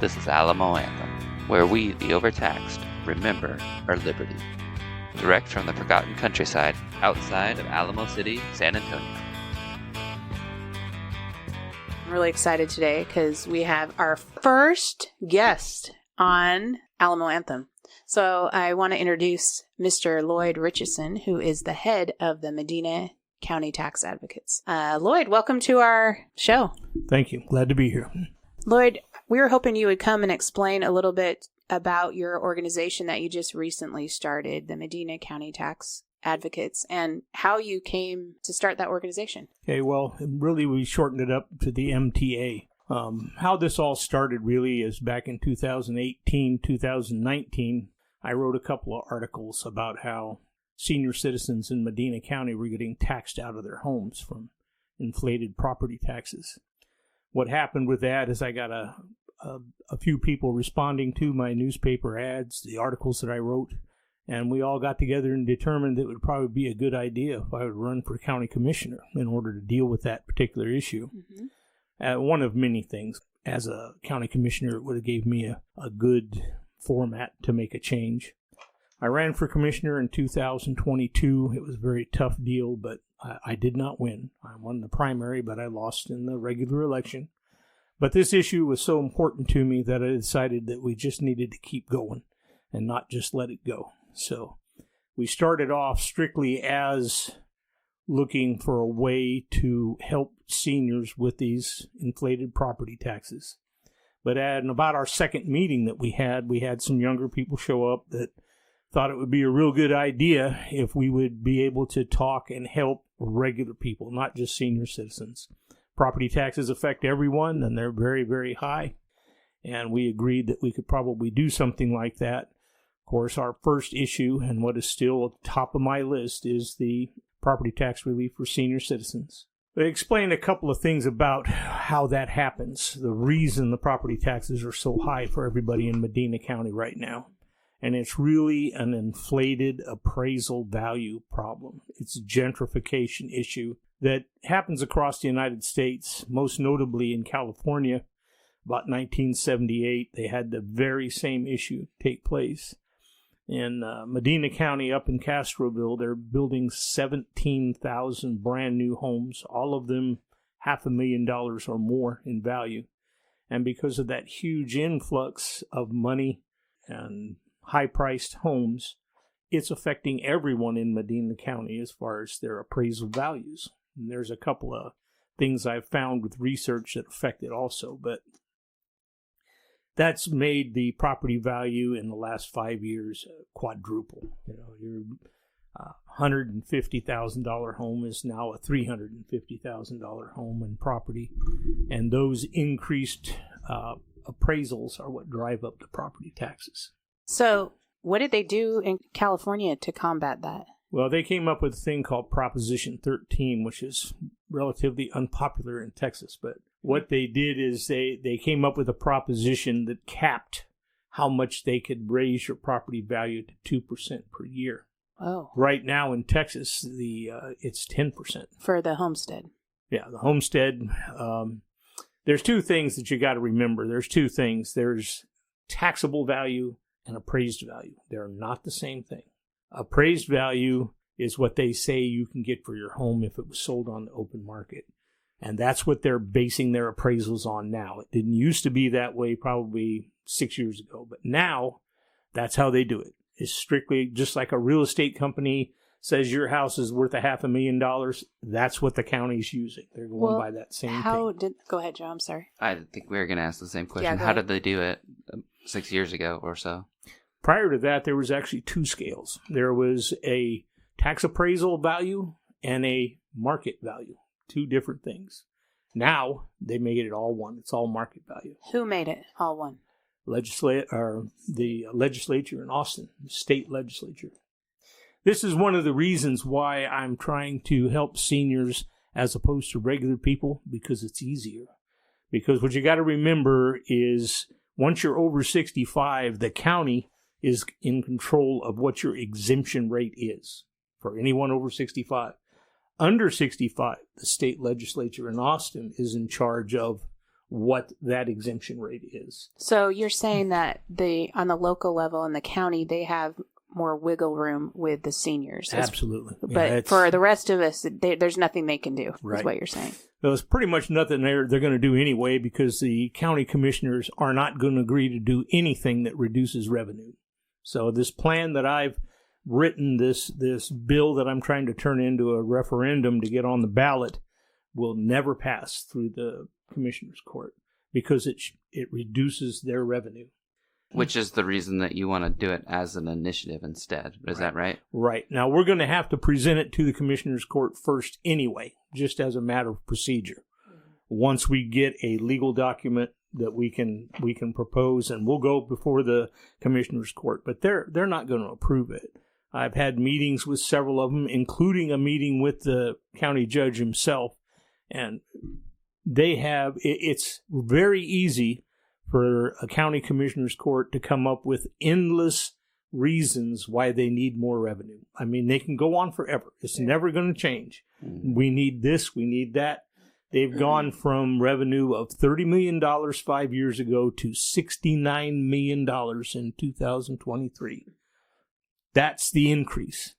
This is Alamo Anthem, where we, the overtaxed, remember our liberty. Direct from the forgotten countryside outside of Alamo City, San Antonio. I'm really excited today because we have our first guest on Alamo Anthem. So I want to introduce Mr. Loyd Richeson, who is the head of the Medina County Tax Advocates. Loyd, welcome to our show. Thank you. Glad to be here. Loyd, we were hoping you would come and explain a little bit about your organization that you just recently started, the Medina County Tax Advocates, and how you came to start that organization. Okay, well, really we shortened it up to the MTA. How this all started really is back in 2018, 2019, I wrote a couple of articles about how senior citizens in Medina County were getting taxed out of their homes from inflated property taxes. What happened with that is I got a few people responding to my newspaper ads, the articles that I wrote, and we all got together and determined that it would probably be a good idea if I would run for county commissioner in order to deal with that particular issue. Mm-hmm. One of many things. As a county commissioner, it would have gave me a good format to make a change. I ran for commissioner in 2022. It was a very tough deal, but I did not win. I won the primary, but I lost in the regular election. But this issue was so important to me that I decided that we just needed to keep going and not just let it go. So we started off strictly as looking for a way to help seniors with these inflated property taxes. But in about our second meeting that we had some younger people show up that thought it would be a real good idea if we would be able to talk and help regular people, not just senior citizens. Property taxes affect everyone, and they're very, very high. And we agreed that we could probably do something like that. Of course, our first issue, and what is still at the top of my list, is the property tax relief for senior citizens. They explained a couple of things about how that happens, the reason the property taxes are so high for everybody in Medina County right now. And it's really an inflated appraisal value problem. It's a gentrification issue that happens across the United States, most notably in California. About 1978, they had the very same issue take place. In Medina County up in Castroville, they're building 17,000 brand new homes, all of them $500,000 or more in value. And because of that huge influx of money and high-priced homes, it's affecting everyone in Medina County as far as their appraisal values. And there's a couple of things I've found with research that affect it also, but that's made the property value in the last 5 years quadruple. You know, your $150,000 home is now a $350,000 home in property, and those increased appraisals are what drive up the property taxes. So what did they do in California to combat that? Well, they came up with a thing called Proposition 13, which is relatively unpopular in Texas. But what they did is they came up with a proposition that capped how much they could raise your property value to 2% per year. Oh. Right now in Texas, it's 10%. For the homestead. Yeah, the homestead. There's two things that you got to remember. There's two things. There's taxable value and appraised value. They're not the same thing. Appraised value is what they say you can get for your home if it was sold on the open market. And that's what they're basing their appraisals on now. It didn't used to be that way probably 6 years ago. But now, that's how they do it. It's strictly just like a real estate company says your house is worth $500,000. That's what the county's using. They're going by that same thing. Go ahead, Joe. I'm sorry. I think we were going to ask the same question. Yeah, how did they do it 6 years ago or so? Prior to that, there was actually two scales. There was a tax appraisal value and a market value, two different things. Now, they made it all one. It's all market value. Who made it all one? The legislature in Austin, the state legislature. This is one of the reasons why I'm trying to help seniors as opposed to regular people, because it's easier. Because what you got to remember is once you're over 65, the county is in control of what your exemption rate is for anyone over 65. Under 65, the state legislature in Austin is in charge of what that exemption rate is. So you're saying that on the local level in the county, they have more wiggle room with the seniors. Absolutely. But for the rest of us, there's nothing they can do, right. is what you're saying. There's pretty much nothing they're going to do anyway, because the county commissioners are not going to agree to do anything that reduces revenue. So this plan that I've written, this bill that I'm trying to turn into a referendum to get on the ballot, will never pass through the commissioners court because it reduces their revenue. Which is the reason that you want to do it as an initiative instead. Is that right? Right. Now, we're going to have to present it to the commissioners court first anyway, just as a matter of procedure. Once we get a legal document that we can propose, and we'll go before the commissioners court, but they're not going to approve it. I've had meetings with several of them, including a meeting with the county judge himself, and it's very easy for a county commissioner's court to come up with endless reasons why they need more revenue. I mean, they can go on forever. It's never going to change. We need this, we need that. They've gone from revenue of $30 million 5 years ago to $69 million in 2023. That's the increase.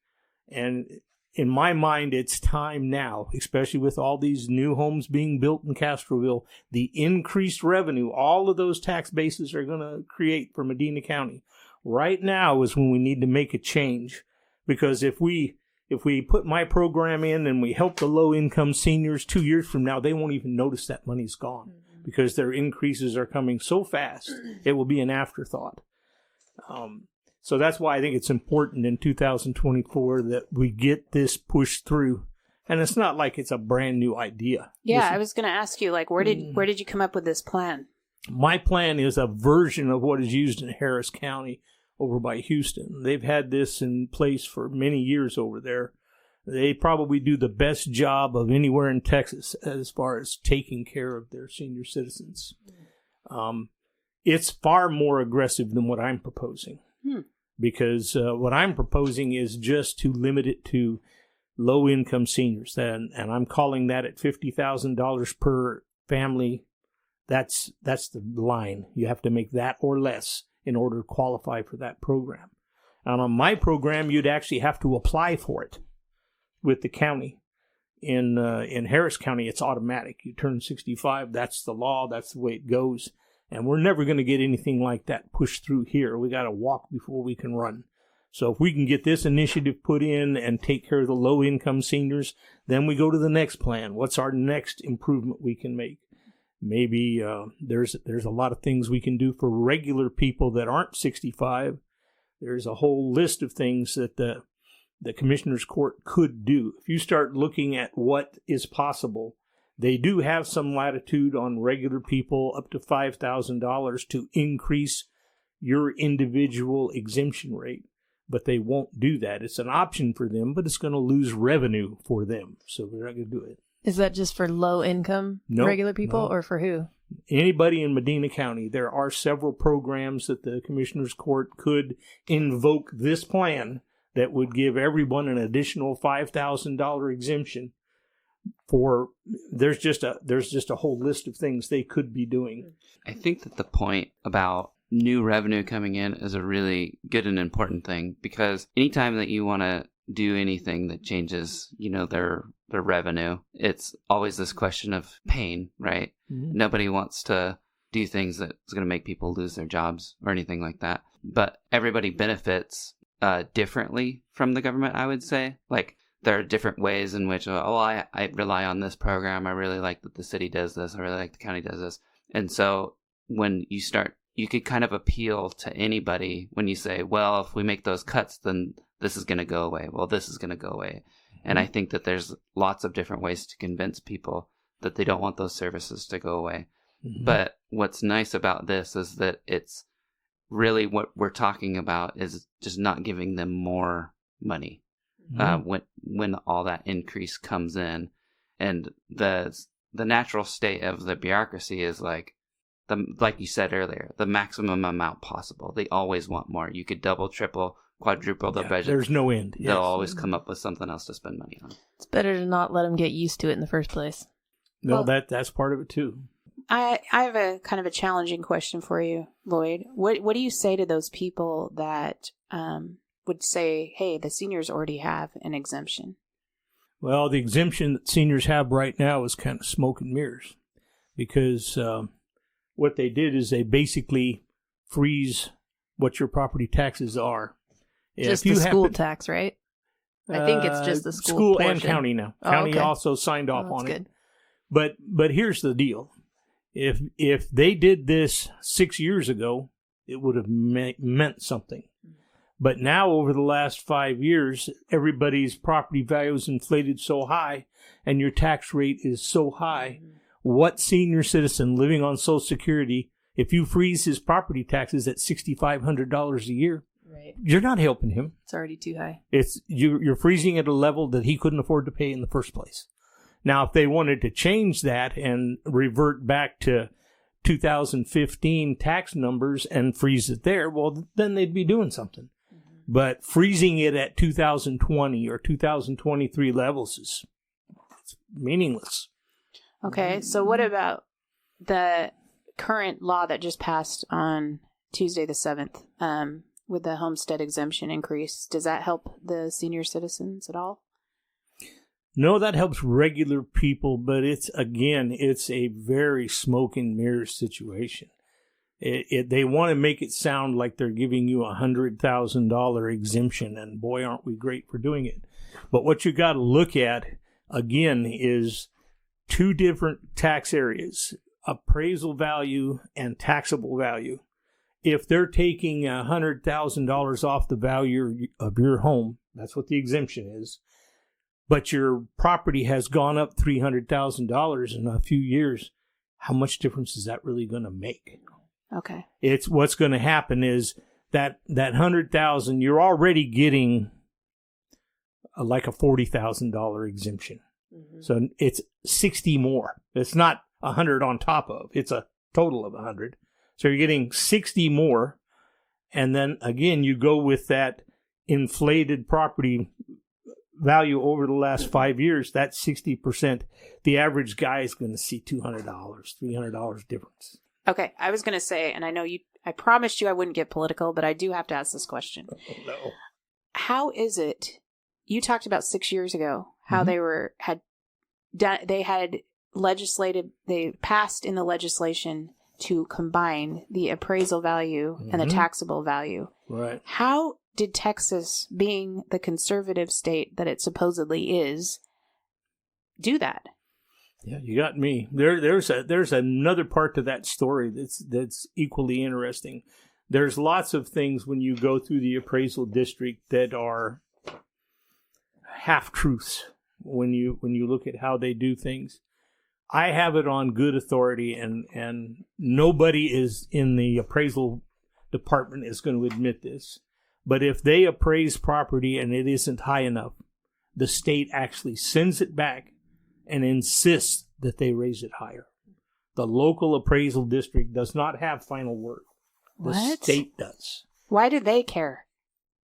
And in my mind, it's time now, especially with all these new homes being built in Castroville, the increased revenue, all of those tax bases are going to create for Medina County. Right now is when we need to make a change, because if we put my program in and we help the low-income seniors 2 years from now, they won't even notice that money's gone because their increases are coming so fast, it will be an afterthought. So that's why I think it's important in 2024 that we get this pushed through. And it's not like it's a brand new idea. Yeah, I was going to ask you, like, where did you come up with this plan? My plan is a version of what is used in Harris County over by Houston. They've had this in place for many years over there. They probably do the best job of anywhere in Texas as far as taking care of their senior citizens. It's far more aggressive than what I'm proposing. Because what I'm proposing is just to limit it to low-income seniors. And I'm calling that at $50,000 per family. That's the line. You have to make that or less in order to qualify for that program. And on my program, you'd actually have to apply for it with the county. In Harris County, it's automatic. You turn 65, that's the law, that's the way it goes. And we're never going to get anything like that pushed through here. We got to walk before we can run. So if we can get this initiative put in and take care of the low-income seniors, then we go to the next plan. What's our next improvement we can make? Maybe there's a lot of things we can do for regular people that aren't 65. There's a whole list of things that the Commissioner's Court could do. If you start looking at what is possible, they do have some latitude on regular people up to $5,000 to increase your individual exemption rate, but they won't do that. It's an option for them, but it's going to lose revenue for them, so they're not going to do it. Is that just for low-income regular people, or for who? Anybody in Medina County. There are several programs that the Commissioner's Court could invoke this plan that would give everyone an additional $5,000 exemption. There's just a whole list of things they could be doing. I think that the point about new revenue coming in is a really good and important thing, because anytime that you want to do anything that changes, their revenue, it's always this question of pain, right? Mm-hmm. Nobody wants to do things that's going to make people lose their jobs or anything like that. But everybody benefits differently from the government, I would say. Like, there are different ways in which, I rely on this program. I really like that the city does this. I really like the county does this. And so when you start, you could kind of appeal to anybody when you say, well, if we make those cuts, then this is going to go away. Well, this is going to go away. And I think that there's lots of different ways to convince people that they don't want those services to go away. Mm-hmm. But what's nice about this is that it's really what we're talking about is just not giving them more money. Mm-hmm. When all that increase comes in, and the natural state of the bureaucracy is like you said earlier, the maximum amount possible. They always want more. You could double, triple, quadruple the budget. There's no end. They'll always come up with something else to spend money on. It's better to not let them get used to it in the first place. No, that's part of it too. I have a kind of a challenging question for you, Loyd. What do you say to those people that would say, hey, the seniors already have an exemption? Well, the exemption that seniors have right now is kind of smoke and mirrors, because what they did is they basically freeze what your property taxes are. Just the school tax, right? I think it's just the school and county now. County also signed off on it. But here's the deal: if they did this 6 years ago, it would have meant something. But now, over the last 5 years, everybody's property value is inflated so high, and your tax rate is so high. What senior citizen living on Social Security, if you freeze his property taxes at $6,500 a year, right, you're not helping him. It's already too high. You're freezing at a level that he couldn't afford to pay in the first place. Now, if they wanted to change that and revert back to 2015 tax numbers and freeze it there, well, then they'd be doing something. But freezing it at 2020 or 2023 levels is meaningless. Okay, so what about the current law that just passed on Tuesday the 7th with the homestead exemption increase? Does that help the senior citizens at all? No, that helps regular people, but it's a very smoke and mirrors situation. They want to make it sound like they're giving you a $100,000 exemption, and boy, aren't we great for doing it. But what you got to look at, again, is two different tax areas, appraisal value and taxable value. If they're taking $100,000 off the value of your home, that's what the exemption is, but your property has gone up $300,000 in a few years, how much difference is that really going to make? Okay. It's what's going to happen is that $100,000, you're already getting like a $40,000 exemption. Mm-hmm. So it's 60 more. It's not 100 on top of. It's a total of 100. So you're getting 60 more. And then again, you go with that inflated property value over the last 5 years, that's 60%. The average guy is going to see $200, $300 difference. Okay, I was going to say, and I know I promised you I wouldn't get political, but I do have to ask this question. Oh, no. How is it, you talked about 6 years ago, how mm-hmm. They passed in the legislation to combine the appraisal value mm-hmm. and the taxable value. Right. How did Texas, being the conservative state that it supposedly is, do that? Yeah, you got me. There's another part to that story that's equally interesting. There's lots of things when you go through the appraisal district that are half truths when you look at how they do things. I have it on good authority, and nobody is in the appraisal department is going to admit this. But if they appraise property and it isn't high enough, the state actually sends it back and insists that they raise it higher. The local appraisal district does not have final word. The state does. Why do they care?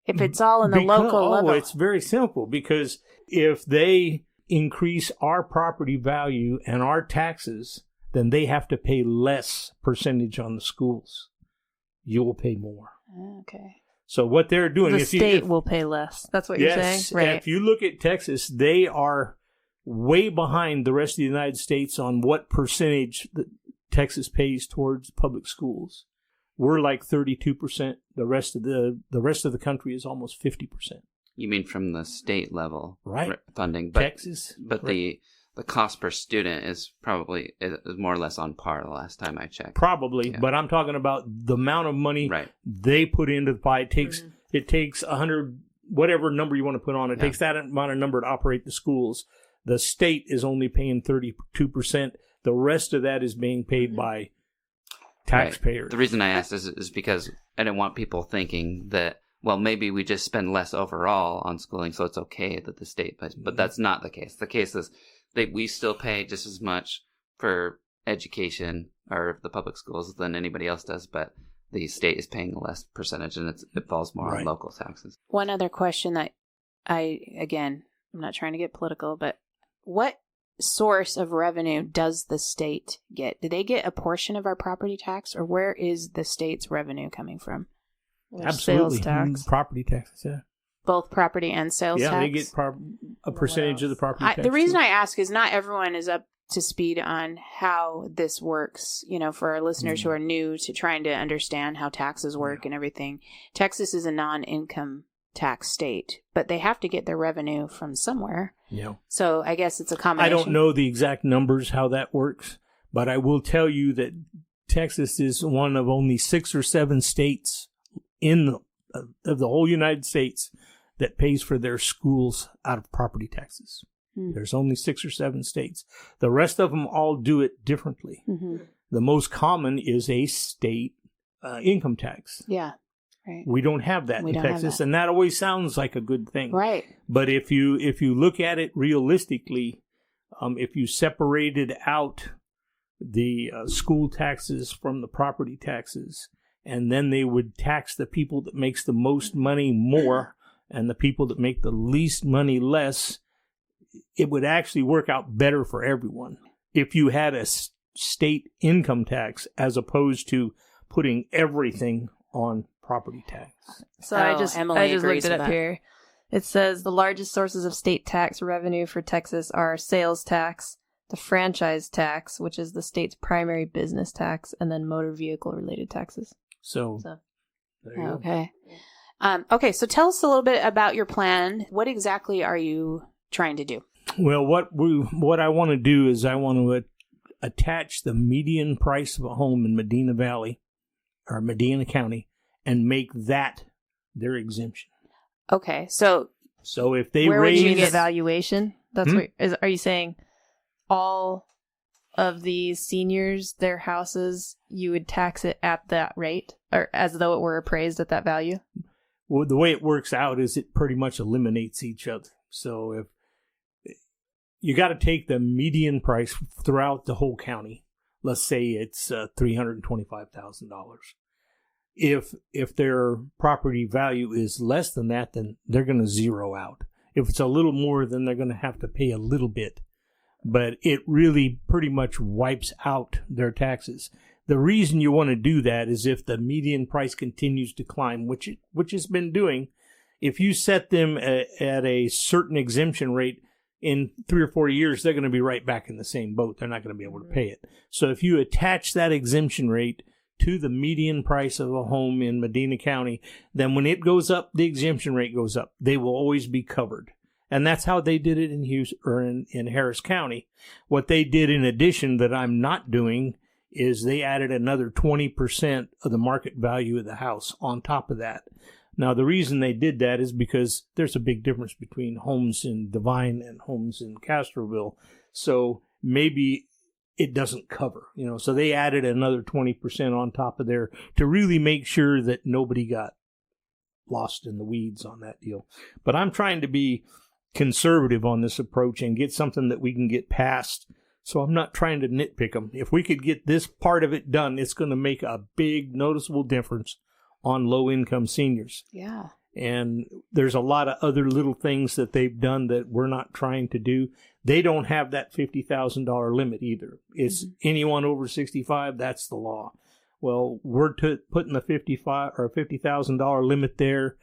If it's all in the local level. It's very simple. Because if they increase our property value and our taxes, then they have to pay less percentage on the schools. You will pay more. Okay. So what they're doing... The state will pay less. That's what you're saying? Right. If you look at Texas, they are way behind the rest of the United States on what percentage that Texas pays towards public schools. We're like 32%. The rest of the country is almost 50%. You mean from the state level, right? Funding, but Texas, but right. the cost per student is probably more or less on par. The last time I checked, probably. Yeah. But I'm talking about the amount of money they put into the pie. It takes 100, whatever number you want to put on. It takes that amount of number to operate the schools. The state is only paying 32%. The rest of that is being paid by taxpayers. Right. The reason I asked is because I didn't want people thinking that, well, maybe we just spend less overall on schooling, so it's okay that the state pays. But that's not the case. The case is that we still pay just as much for education or the public schools than anybody else does, but the state is paying a less percentage, and it falls more on local taxes. One other question that I'm not trying to get political, but what source of revenue does the state get? Do they get a portion of our property tax, or where is the state's revenue coming from? Absolutely. Sales tax. Property taxes, yeah. Both property and sales tax? Yeah, they get a percentage of the property tax. The reason I ask is not everyone is up to speed on how this works, for our listeners who are new to trying to understand how taxes work and everything. Texas is a non-income tax state, but they have to get their revenue from somewhere. Yeah. So I guess it's a combination. I don't know the exact numbers, how that works, but I will tell you that Texas is one of only 6 or 7 states of the whole United States that pays for their schools out of property taxes. There's only 6 or 7 states. The rest of them all do it differently. Mm-hmm. The most common is a state income tax. Yeah, right. We don't have that in Texas, and that always sounds like a good thing. Right. But if you look at it realistically, if you separated out the school taxes from the property taxes, and then they would tax the people that makes the most money more, and the people that make the least money less, it would actually work out better for everyone if you had a state income tax as opposed to putting everything on property tax. So I just looked it up here. It says the largest sources of state tax revenue for Texas are sales tax, the franchise tax, which is the state's primary business tax, and then motor vehicle related taxes. So there you go. Okay, so tell us a little bit about your plan. What exactly are you trying to do? Well, what I want to do is I want to attach the median price of a home in Medina Valley or Medina County and make that their exemption. Okay, so if they where raise would you get valuation? That's what are you saying? All of these seniors, their houses, you would tax it at that rate, or as though it were appraised at that value? Well, the way it works out is it pretty much eliminates each other. So if you got to take the median price throughout the whole county, let's say it's $325,000. If their property value is less than that, then they're going to zero out. If it's a little more, then they're going to have to pay a little bit. But it really pretty much wipes out their taxes. The reason you want to do that is if the median price continues to climb, which it's been doing. If you set them at a certain exemption rate, in 3 or 4 years, they're going to be right back in the same boat. They're not going to be able to pay it. So if you attach that exemption rate to the median price of a home in Medina County, then when it goes up, the exemption rate goes up. They will always be covered. And that's how they did it in Houston or in Harris County. What they did in addition that I'm not doing is they added another 20% of the market value of the house on top of that. Now, the reason they did that is because there's a big difference between homes in Devine and homes in Castroville. So maybe it doesn't cover, so they added another 20% on top of there to really make sure that nobody got lost in the weeds on that deal. But I'm trying to be conservative on this approach and get something that we can get past. So I'm not trying to nitpick them. If we could get this part of it done, it's going to make a big noticeable difference on low-income seniors. Yeah. And there's a lot of other little things that they've done that we're not trying to do. They don't have that $50,000 limit either. It's anyone over 65, that's the law. Well, we're putting the $50,000 limit there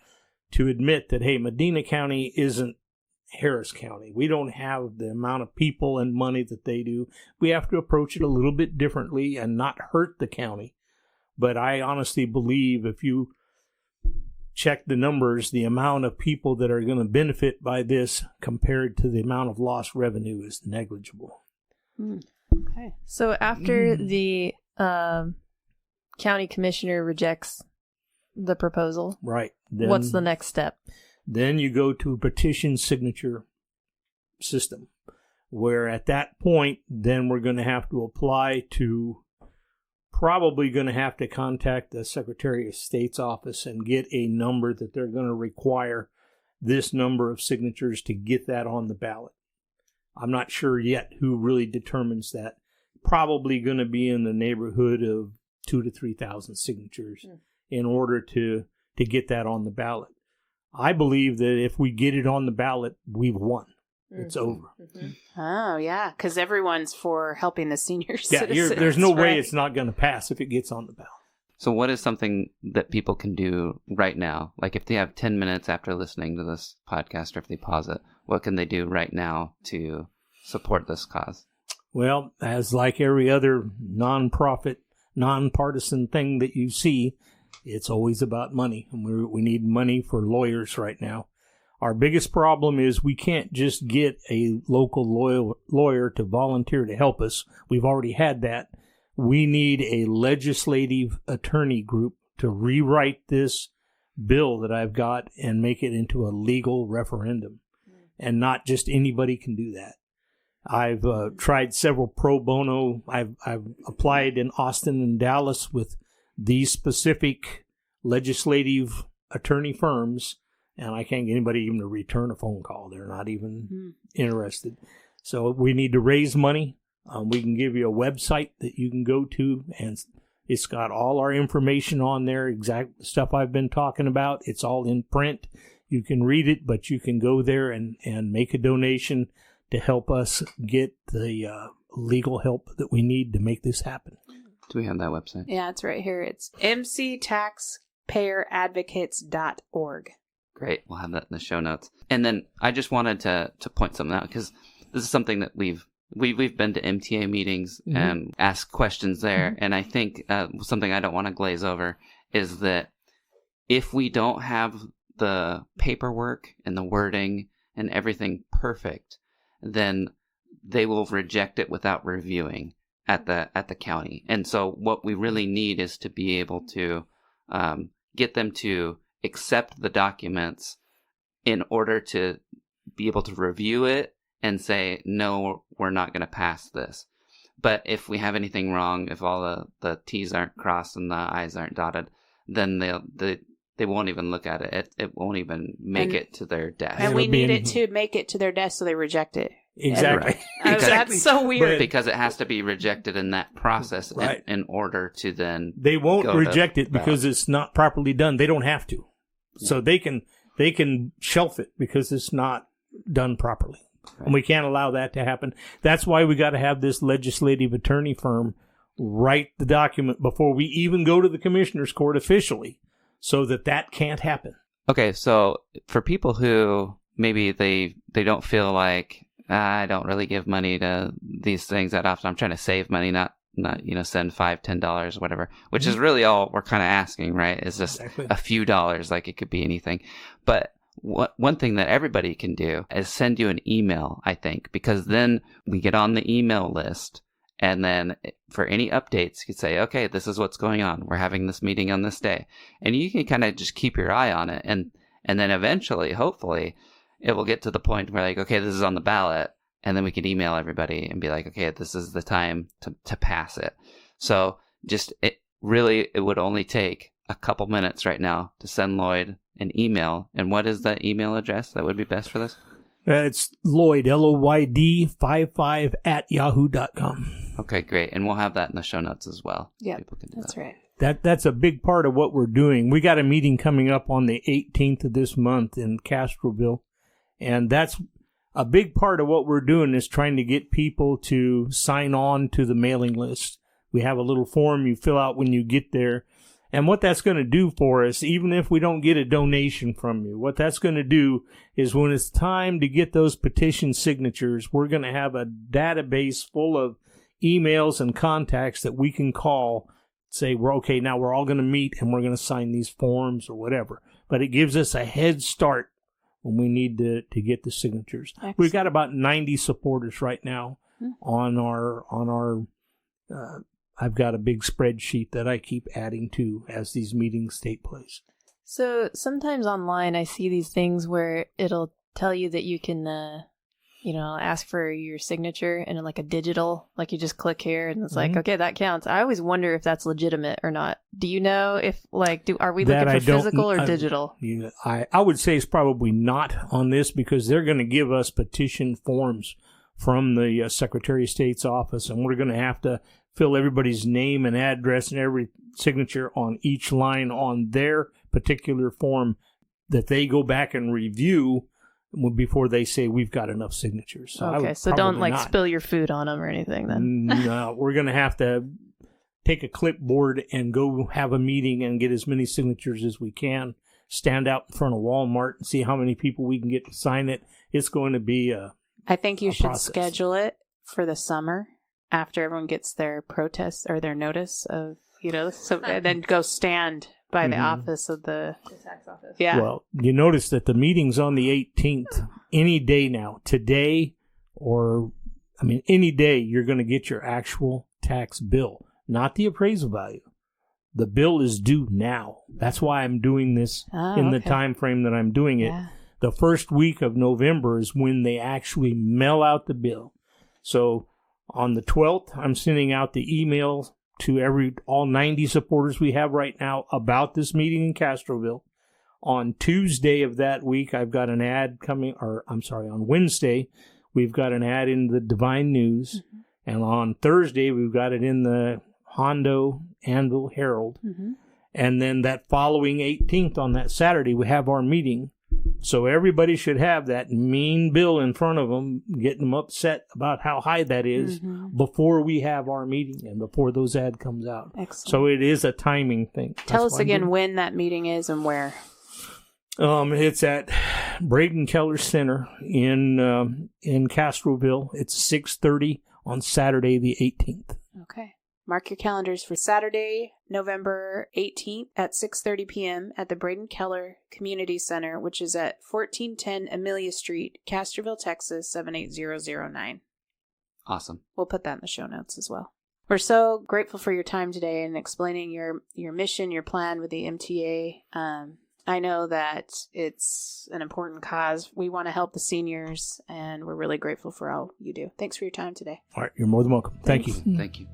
to admit that, hey, Medina County isn't Harris County. We don't have the amount of people and money that they do. We have to approach it a little bit differently and not hurt the county. But I honestly believe if you check the numbers, the amount of people that are going to benefit by this compared to the amount of lost revenue is negligible. Okay. So after the county commissioner rejects the proposal, right? What's the next step? Then you go to a petition signature system, where at that point, then we're going to have to apply to, probably going to have to contact the Secretary of State's office and get a number that they're going to require this number of signatures to get that on the ballot. I'm not sure yet who really determines that. Probably going to be in the neighborhood of 2,000 to 3,000 signatures in order to get that on the ballot. I believe that if we get it on the ballot, we've won. it's over. Oh, yeah, because everyone's for helping the senior citizens. There's no way it's not going to pass if it gets on the ballot. So what is something that people can do right now? Like if they have 10 minutes after listening to this podcast, or if they pause it, what can they do right now to support this cause? Well, as like every other nonprofit, nonpartisan thing that you see, it's always about money. And we need money for lawyers right now. Our biggest problem is we can't just get a local lawyer to volunteer to help us. We've already had that. We need a legislative attorney group to rewrite this bill that I've got and make it into a legal referendum. And not just anybody can do that. I've tried several pro bono. I've applied in Austin and Dallas with these specific legislative attorney firms, and I can't get anybody even to return a phone call. They're not even interested. So we need to raise money. We can give you a website that you can go to, and it's got all our information on there, exact stuff I've been talking about. It's all in print. You can read it, but you can go there and make a donation to help us get the legal help that we need to make this happen. Do we have that website? Yeah, it's right here. It's mctaxpayeradvocates.org. Great. We'll have that in the show notes. And then I just wanted to point something out, because this is something that we've been to MTA meetings and asked questions there. And I think something I don't want to glaze over is that if we don't have the paperwork and the wording and everything perfect, then they will reject it without reviewing at the county. And so what we really need is to be able to get them to accept the documents in order to be able to review it and say, no, we're not going to pass this. But if we have anything wrong, if all the T's aren't crossed and the I's aren't dotted, then they won't even look at it. It won't even make it to their desk. And we need it to make it to their desk, so they reject it. Exactly. Right. That's so weird. Because it has to be rejected in that process in order to then... They won't reject it because it's not properly done. They don't have to. Yeah. So they can shelf it because it's not done properly. Right. And we can't allow that to happen. That's why we got to have this legislative attorney firm write the document before we even go to the commissioner's court officially, so that can't happen. Okay, so for people who maybe they don't feel like, I don't really give money to these things that often. I'm trying to save money, not send $5, $10, whatever, which is really all we're kind of asking, right? Is just a few dollars, like it could be anything. But one thing that everybody can do is send you an email, I think, because then we get on the email list, and then for any updates, you could say, okay, this is what's going on. We're having this meeting on this day. And you can kind of just keep your eye on it. And then eventually, hopefully, it will get to the point where, like, okay, this is on the ballot. And then we can email everybody and be like, okay, this is the time to pass it. So it would only take a couple minutes right now to send Loyd an email. And what is that email address that would be best for this? It's Loyd, Loyd 55 @yahoo.com. Okay, great. And we'll have that in the show notes as well. Yeah, that's right. That's a big part of what we're doing. We got a meeting coming up on the 18th of this month in Castroville. And that's a big part of what we're doing, is trying to get people to sign on to the mailing list. We have a little form you fill out when you get there. And what that's going to do for us, even if we don't get a donation from you, what that's going to do is when it's time to get those petition signatures, we're going to have a database full of emails and contacts that we can call, say, we're okay, now we're all going to meet and we're going to sign these forms or whatever. But it gives us a head start when we need to get the signatures. Excellent. We've got about 90 supporters right now on our I've got a big spreadsheet that I keep adding to as these meetings take place. So sometimes online I see these things where it'll tell you that you can, ask for your signature and like a digital, like you just click here and it's like, okay, that counts. I always wonder if that's legitimate or not. Do you know if are we looking for physical or digital? I would say it's probably not on this, because they're going to give us petition forms from the Secretary of State's office, and we're going to have to fill everybody's name and address and every signature on each line on their particular form that they go back and review before they say we've got enough signatures. So don't spill your food on them or anything then. No, we're going to have to take a clipboard and go have a meeting and get as many signatures as we can. Stand out in front of Walmart and see how many people we can get to sign it. It's going to be I think you should process. Schedule it for the summer after everyone gets their protest or their notice of, and then go stand by the office of the tax office. Yeah. Well, you notice that the meeting's on the 18th. Any day now, today any day, you're going to get your actual tax bill, not the appraisal value. The bill is due now. That's why I'm doing this in the time frame that I'm doing it. Yeah. The first week of November is when they actually mail out the bill. So on the 12th, I'm sending out the email to all 90 supporters we have right now about this meeting in Castroville. On Tuesday of that week, I've got an ad coming, on Wednesday, we've got an ad in the Divine News. Mm-hmm. And on Thursday, we've got it in the Hondo Anvil Herald. Mm-hmm. And then that following 18th, on that Saturday, we have our meeting. So everybody should have that mean bill in front of them, getting them upset about how high that is before we have our meeting and before those ad comes out. Excellent. So it is a timing thing. Tell us again when that meeting is and where. It's at Braden Keller Center in Castroville. It's 6:30 on Saturday the 18th. Okay. Mark your calendars for Saturday, November 18th at 6:30 p.m. at the Braden Keller Community Center, which is at 1410 Amelia Street, Castroville, Texas, 78009. Awesome. We'll put that in the show notes as well. We're so grateful for your time today and explaining your mission, your plan with the MTA. I know that it's an important cause. We want to help the seniors, and we're really grateful for all you do. Thanks for your time today. All right. You're more than welcome. Thank you. Thank you.